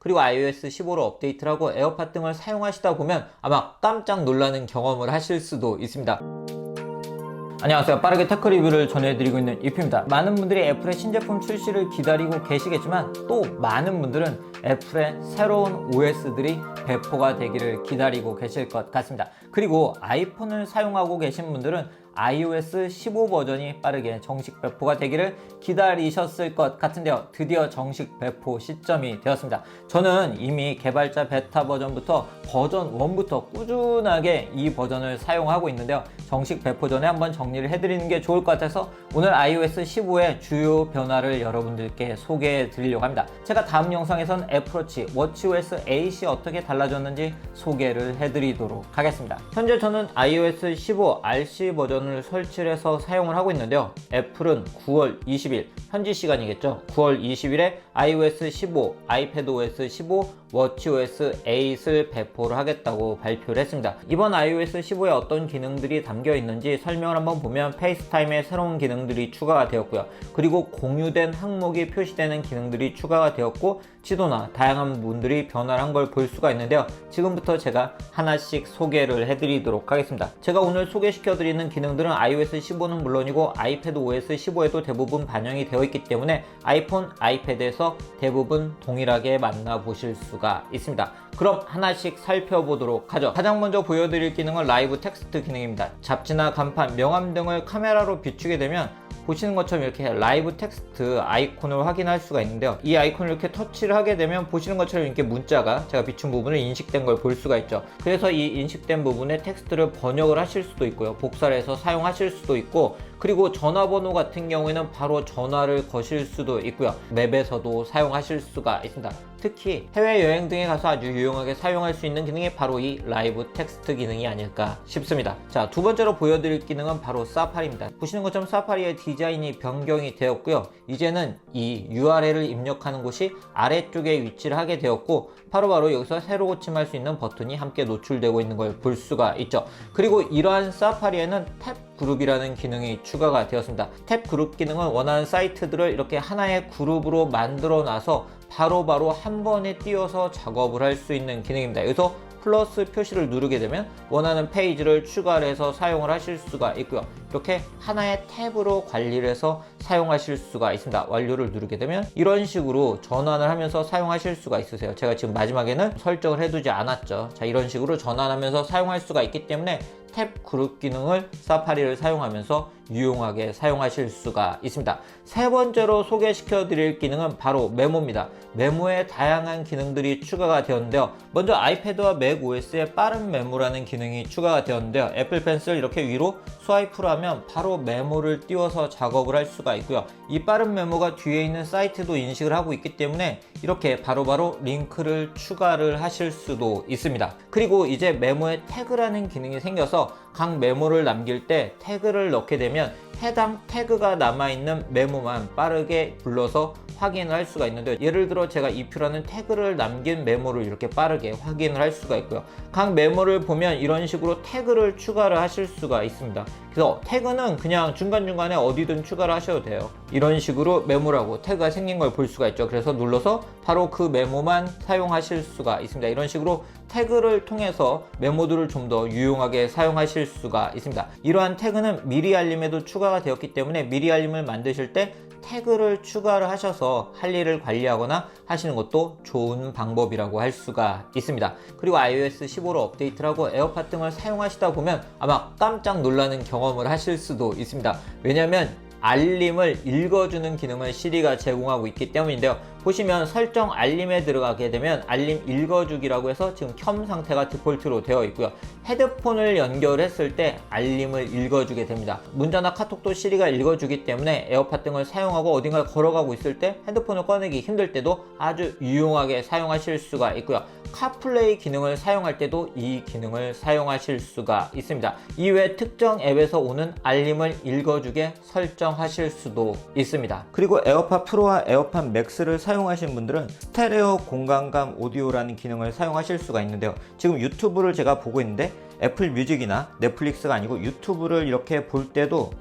그리고 iOS 15로 업데이트를 하고 에어팟 등을 사용하시다 보면 아마 깜짝 놀라는 경험을 하실 수도 있습니다. 안녕하세요. 빠르게 테크 리뷰를 전해드리고 있는 이프입니다. 많은 분들이 애플의 신제품 출시를 기다리고 계시겠지만 또 많은 분들은 애플의 새로운 OS들이 배포가 되기를 기다리고 계실 것 같습니다. 그리고 아이폰을 사용하고 계신 분들은 iOS 15 버전이 빠르게 정식 배포가 되기를 기다리셨을 것 같은데요. 드디어 정식 배포 시점이 되었습니다. 저는 이미 개발자 베타 버전부터 버전 1부터 꾸준하게 이 버전을 사용하고 있는데요. 정식 배포 전에 한번 정리를 해드리는 게 좋을 것 같아서 오늘 iOS 15의 주요 변화를 여러분들께 소개해 드리려고 합니다. 제가 다음 영상에선 애플워치, 워치OS 8이 어떻게 달라졌는지 소개를 해드리도록 하겠습니다. 현재 저는 iOS 15 RC 버전을 설치를 해서 사용을 하고 있는데요. 애플은 9월 20일, 현지 시간이겠죠. 9월 20일에 iOS 15, iPadOS 15, 워치OS 8을 배포를 하겠다고 발표를 했습니다. 이번 iOS 15에 어떤 기능들이 담겨 있는지 설명을 한번 보면 페이스타임에 새로운 기능들이 추가가 되었고요. 그리고 공유된 항목이 표시되는 기능들이 추가가 되었고 지도나 다양한 부분들이 변화를 한 걸 볼 수가 있는데요. 지금부터 제가 하나씩 소개를 해드리도록 하겠습니다. 제가 오늘 소개시켜드리는 기능들은 iOS 15는 물론이고 iPadOS 15에도 대부분 반영이 되어 있기 때문에 아이폰, 아이패드에서 대부분 동일하게 만나보실 수가 있습니다. 그럼 하나씩 살펴보도록 하죠. 가장 먼저 보여드릴 기능은 라이브 텍스트 기능입니다. 잡지나 간판, 명함 등을 카메라로 비추게 되면 보시는 것처럼 이렇게 라이브 텍스트 아이콘을 확인할 수가 있는데요. 이 아이콘을 이렇게 터치를 하게 되면 보시는 것처럼 이렇게 문자가 제가 비춘 부분을 인식된 걸 볼 수가 있죠. 그래서 이 인식된 부분에 텍스트를 번역을 하실 수도 있고요. 복사를 해서 사용하실 수도 있고 그리고 전화번호 같은 경우에는 바로 전화를 거실 수도 있고요. 맵에서도 사용하실 수가 있습니다. 특히 해외여행 등에 가서 아주 유용하게 사용할 수 있는 기능이 바로 이 라이브 텍스트 기능이 아닐까 싶습니다. 자, 두 번째로 보여드릴 기능은 바로 사파리입니다. 보시는 것처럼 사파리의 디자인이 변경이 되었고요. 이제는 이 URL을 입력하는 곳이 아래쪽에 위치를 하게 되었고 바로바로 여기서 새로 고침할 수 있는 버튼이 함께 노출되고 있는 걸 볼 수가 있죠. 그리고 이러한 사파리에는 탭 그룹이라는 기능이 추가가 되었습니다. 탭 그룹 기능은 원하는 사이트들을 이렇게 하나의 그룹으로 만들어 놔서 바로바로 한 번에 띄워서 작업을 할 수 있는 기능입니다. 여기서 플러스 표시를 누르게 되면 원하는 페이지를 추가를 해서 사용을 하실 수가 있고요. 이렇게 하나의 탭으로 관리를 해서 사용하실 수가 있습니다. 완료를 누르게 되면 이런 식으로 전환을 하면서 사용하실 수가 있으세요. 제가 지금 마지막에는 설정을 해두지 않았죠. 자, 이런 식으로 전환하면서 사용할 수가 있기 때문에 탭 그룹 기능을 사파리를 사용하면서 유용하게 사용하실 수가 있습니다. 세 번째로 소개시켜 드릴 기능은 바로 메모입니다. 메모에 다양한 기능들이 추가가 되었는데요. 먼저 아이패드와 맥OS에 빠른 메모라는 기능이 추가가 되었는데요. 애플 펜슬 이렇게 위로 스와이프를 하면 바로 메모를 띄워서 작업을 할 수가 있고요. 이 빠른 메모가 뒤에 있는 사이트도 인식을 하고 있기 때문에 이렇게 바로바로 링크를 추가를 하실 수도 있습니다. 그리고 이제 메모에 태그라는 기능이 생겨서 각 메모를 남길 때 태그를 넣게 되면 해당 태그가 남아있는 메모만 빠르게 불러서 확인을 할 수가 있는데 예를 들어 제가 이표라는 태그를 남긴 메모를 이렇게 빠르게 확인을 할 수가 있고요. 각 메모를 보면 이런 식으로 태그를 추가를 하실 수가 있습니다. 그래서 태그는 그냥 중간중간에 어디든 추가를 하셔도 돼요. 이런 식으로 메모라고 태그가 생긴 걸 볼 수가 있죠. 그래서 눌러서 바로 그 메모만 사용하실 수가 있습니다. 이런 식으로 태그를 통해서 메모들을 좀 더 유용하게 사용하실 수가 있습니다. 이러한 태그는 미리 알림에도 추가가 되었기 때문에 미리 알림을 만드실 때 태그를 추가를 하셔서 할 일을 관리하거나 하시는 것도 좋은 방법이라고 할 수가 있습니다. 그리고 iOS 15로 업데이트를 하고 에어팟 등을 사용하시다 보면 아마 깜짝 놀라는 경험을 하실 수도 있습니다. 왜냐하면 알림을 읽어주는 기능을 시리가 제공하고 있기 때문인데요. 보시면 설정 알림에 들어가게 되면 알림 읽어주기라고 해서 지금 켬 상태가 디폴트로 되어 있고요. 헤드폰을 연결했을 때 알림을 읽어주게 됩니다. 문자나 카톡도 시리가 읽어주기 때문에 에어팟 등을 사용하고 어딘가 걸어가고 있을 때 핸드폰을 꺼내기 힘들 때도 아주 유용하게 사용하실 수가 있고요. 카플레이 기능을 사용할 때도 이 기능을 사용하실 수가 있습니다. 이외에 특정 앱에서 오는 알림을 읽어주게 설정하실 수도 있습니다. 그리고 에어팟 프로와 에어팟 맥스를 사용하시는 분들은 스테레오 공간감 오디오라는 기능을 사용하실 수가 있는데요. 지금 유튜브를 제가 보고 있는데 애플 뮤직이나 넷플릭스가 아니고 유튜브를 이렇게 볼 때도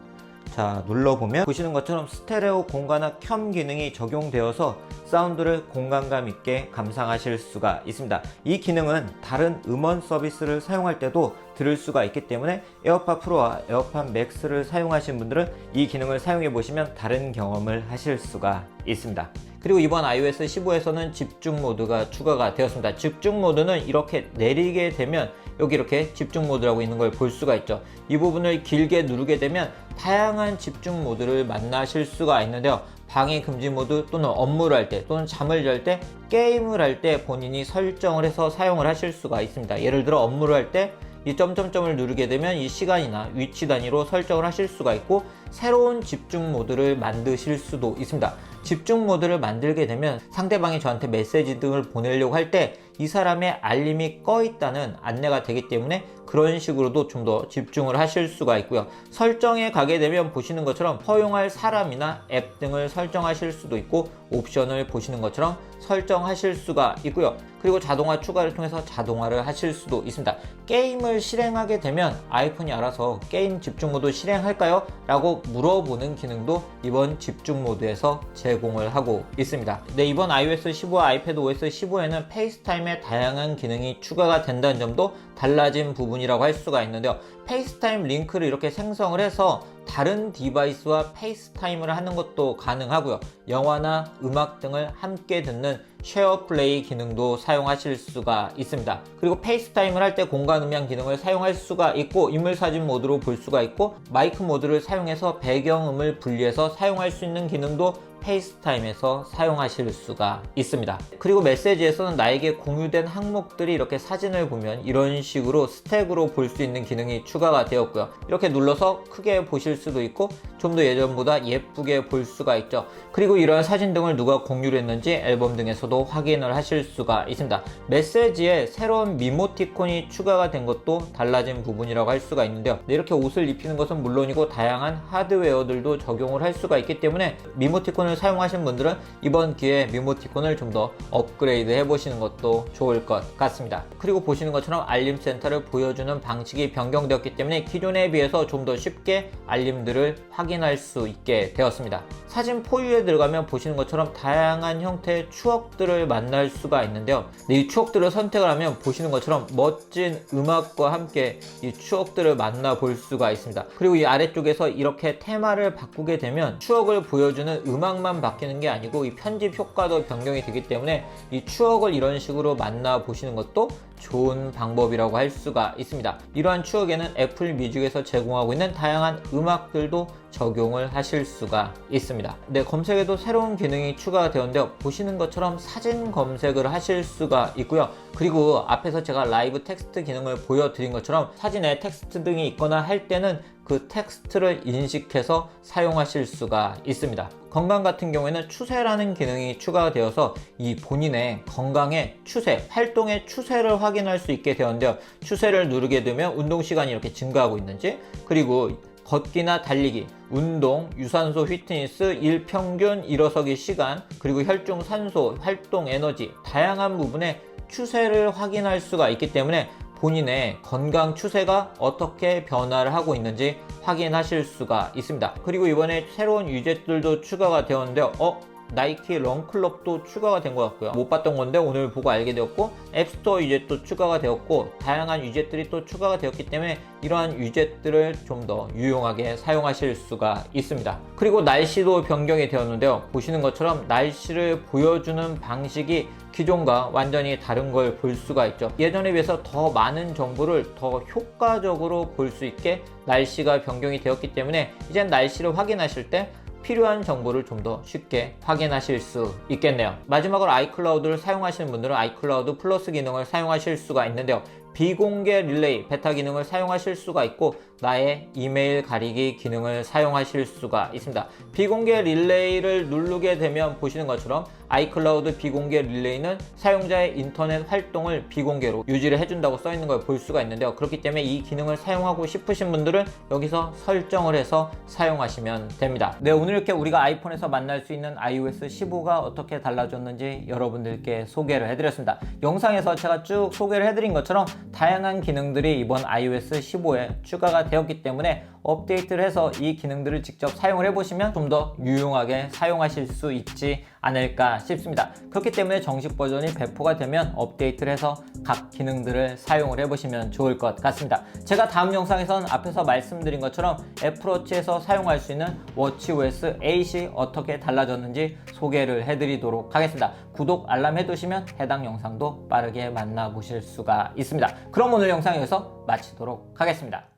자, 눌러보면 보시는 것처럼 스테레오 공간화 켬 기능이 적용되어서 사운드를 공간감 있게 감상하실 수가 있습니다. 이 기능은 다른 음원 서비스를 사용할 때도 들을 수가 있기 때문에 에어팟 프로와 에어팟 맥스를 사용하시는 분들은 이 기능을 사용해 보시면 다른 경험을 하실 수가 있습니다. 그리고 이번 iOS 15에서는 집중 모드가 추가가 되었습니다. 집중 모드는 이렇게 내리게 되면 여기 이렇게 집중 모드라고 있는 걸 볼 수가 있죠. 이 부분을 길게 누르게 되면 다양한 집중 모드를 만나실 수가 있는데요. 방해 금지 모드 또는 업무를 할 때 또는 잠을 잘 때 게임을 할 때 본인이 설정을 해서 사용을 하실 수가 있습니다. 예를 들어 업무를 할 때 이 점점점을 누르게 되면 이 시간이나 위치 단위로 설정을 하실 수가 있고 새로운 집중 모드를 만드실 수도 있습니다. 집중 모드를 만들게 되면 상대방이 저한테 메시지 등을 보내려고 할 때 이 사람의 알림이 꺼 있다는 안내가 되기 때문에 그런 식으로도 좀 더 집중을 하실 수가 있고요. 설정에 가게 되면 보시는 것처럼 허용할 사람이나 앱 등을 설정하실 수도 있고 옵션을 보시는 것처럼 설정하실 수가 있고요. 그리고 자동화 추가를 통해서 자동화를 하실 수도 있습니다. 게임을 실행하게 되면 아이폰이 알아서 게임 집중 모드 실행할까요? 라고 물어보는 기능도 이번 집중 모드에서 제공을 하고 있습니다. 네, 이번 iOS 15와 아이패드 OS 15에는 페이스타임의 다양한 기능이 추가가 된다는 점도 달라진 부분이라고 할 수가 있는데요. 페이스타임 링크를 이렇게 생성을 해서 다른 디바이스와 페이스타임을 하는 것도 가능하고요. 영화나 음악 등을 함께 듣는 쉐어 플레이 기능도 사용하실 수가 있습니다. 그리고 페이스타임을 할 때 공간 음향 기능을 사용할 수가 있고 인물 사진 모드로 볼 수가 있고 마이크 모드를 사용해서 배경음을 분리해서 사용할 수 있는 기능도 페이스타임에서 사용하실 수가 있습니다. 그리고 메시지에서는 나에게 공유된 항목들이 이렇게 사진을 보면 이런 식으로 스택으로 볼 수 있는 기능이 추가가 되었고요. 이렇게 눌러서 크게 보실 수도 있고 좀 더 예전보다 예쁘게 볼 수가 있죠. 그리고 이러한 사진 등을 누가 공유를 했는지 앨범 등에서도 확인을 하실 수가 있습니다. 메시지에 새로운 미모티콘이 추가가 된 것도 달라진 부분이라고 할 수가 있는데요. 이렇게 옷을 입히는 것은 물론이고 다양한 하드웨어들도 적용을 할 수가 있기 때문에 미모티콘을 사용하신 분들은 이번 기회에 미모티콘을 좀 더 업그레이드 해보시는 것도 좋을 것 같습니다. 그리고 보시는 것처럼 알림 센터를 보여주는 방식이 변경되었기 때문에 기존에 비해서 좀 더 쉽게 알림들을 확인할 수 있게 되었습니다. 사진 포유에 들어가면 보시는 것처럼 다양한 형태의 추억들을 만날 수가 있는데요. 이 추억들을 선택을 하면 보시는 것처럼 멋진 음악과 함께 이 추억들을 만나볼 수가 있습니다. 그리고 이 아래쪽에서 이렇게 테마를 바꾸게 되면 추억을 보여주는 음악만 바뀌는 게 아니고 이 편집 효과도 변경이 되기 때문에 이 추억을 이런 식으로 만나보시는 것도 좋은 방법이라고 할 수가 있습니다. 이러한 추억에는 애플 뮤직에서 제공하고 있는 다양한 음악들도 적용을 하실 수가 있습니다. 네, 검색에도 새로운 기능이 추가가 되었는데요. 보시는 것처럼 사진 검색을 하실 수가 있고요. 그리고 앞에서 제가 라이브 텍스트 기능을 보여드린 것처럼 사진에 텍스트 등이 있거나 할 때는 그 텍스트를 인식해서 사용하실 수가 있습니다. 건강 같은 경우에는 추세라는 기능이 추가가 되어서 이 본인의 건강의 추세, 활동의 추세를 확인할 수 있게 되었는데요. 추세를 누르게 되면 운동 시간이 이렇게 증가하고 있는지, 그리고 걷기나 달리기, 운동, 유산소, 휘트니스, 일평균 일어서기 시간, 그리고 혈중 산소, 활동 에너지, 다양한 부분의 추세를 확인할 수가 있기 때문에 본인의 건강 추세가 어떻게 변화를 하고 있는지 확인하실 수가 있습니다. 그리고 이번에 새로운 위젯들도 추가가 되었는데요. 나이키 런클럽도 추가가 된 것 같고요. 못 봤던 건데 오늘 보고 알게 되었고, 앱스토어 위젯도 추가가 되었고, 다양한 위젯들이 또 추가가 되었기 때문에 이러한 위젯들을 좀 더 유용하게 사용하실 수가 있습니다. 그리고 날씨도 변경이 되었는데요. 보시는 것처럼 날씨를 보여주는 방식이 기존과 완전히 다른 걸 볼 수가 있죠. 예전에 비해서 더 많은 정보를 더 효과적으로 볼 수 있게 날씨가 변경이 되었기 때문에 이제 날씨를 확인하실 때 필요한 정보를 좀 더 쉽게 확인하실 수 있겠네요. 마지막으로 아이클라우드를 사용하시는 분들은 아이클라우드 플러스 기능을 사용하실 수가 있는데요. 비공개 릴레이 베타 기능을 사용하실 수가 있고 나의 이메일 가리기 기능을 사용하실 수가 있습니다. 비공개 릴레이를 누르게 되면 보시는 것처럼 아이클라우드 비공개 릴레이는 사용자의 인터넷 활동을 비공개로 유지를 해준다고 써있는 걸 볼 수가 있는데요. 그렇기 때문에 이 기능을 사용하고 싶으신 분들은 여기서 설정을 해서 사용하시면 됩니다. 네, 오늘 이렇게 우리가 아이폰에서 만날 수 있는 iOS 15가 어떻게 달라졌는지 여러분들께 소개를 해드렸습니다. 영상에서 제가 쭉 소개를 해드린 것처럼 다양한 기능들이 이번 iOS 15에 추가가 되었기 때문에 업데이트를 해서 이 기능들을 직접 사용을 해보시면 좀 더 유용하게 사용하실 수 있지 않을까 싶습니다. 그렇기 때문에 정식 버전이 배포가 되면 업데이트를 해서 각 기능들을 사용을 해보시면 좋을 것 같습니다. 제가 다음 영상에선 앞에서 말씀드린 것처럼 애플워치에서 사용할 수 있는 워치OS 8이 어떻게 달라졌는지 소개를 해드리도록 하겠습니다. 구독, 알람 해두시면 해당 영상도 빠르게 만나보실 수가 있습니다. 그럼 오늘 영상 여기서 마치도록 하겠습니다.